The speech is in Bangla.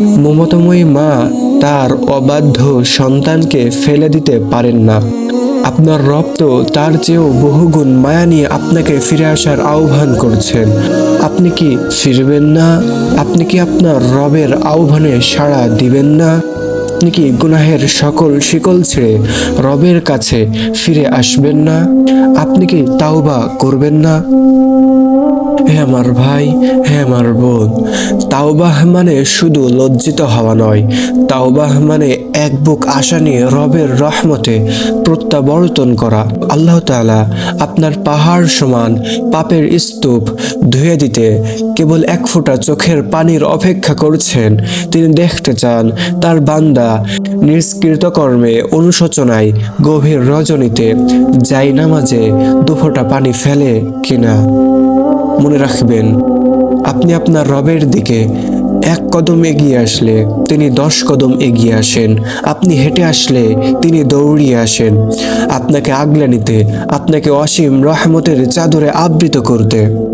মমতাময়ী মা তার অবাধ্য সন্তানকে ফেলে দিতে পারেন না। আপনার রব তো তার চেয়েও বহুগুণ মায়া নিয়ে আপনাকে ফিরে আসার আহ্বান করছেন। আপনি কি ফিরবেন না? আপনি কি আপনার রবের আহ্বানে সাড়া দিবেন না? আপনি কি গুনাহের সকল শিকল ছেড়ে রবের কাছে ফিরে আসবেন না? আপনি কি তাওবা করবেন না? হে আমার ভাই, হে আমার বোন, তাওবাহ মানে শুধু লজ্জিত হওয়া নয়। তাওবাহ মানে এক বুক আশা নিয়ে রবের রহমতে প্রত্যাবর্তন করা। আল্লাহ তাআলা আপনার পাহাড় সমান পাপের স্তূপ ধুয়ে দিতে কেবল এক ফোঁটা চোখের পানির অপেক্ষা করছেন। তিনি দেখতে চান তার বান্দা নিষ্কৃত কর্মে অনুশোচনায় গভীর রজনীতে জায়নামাজে দুফোঁটা পানি ফেলে কিনা। মনে রাখবেন, আপনি আপনার রবের দিকে এক কদম এগিয়ে আসলে তিনি 10 কদম এগিয়ে আসেন। আপনি হেঁটে আসলে তিনি দৌড়িয়ে আসেন আপনাকে আগলে নিতে, আপনাকে অসীম রহমতের চাদরে আবৃত করতে।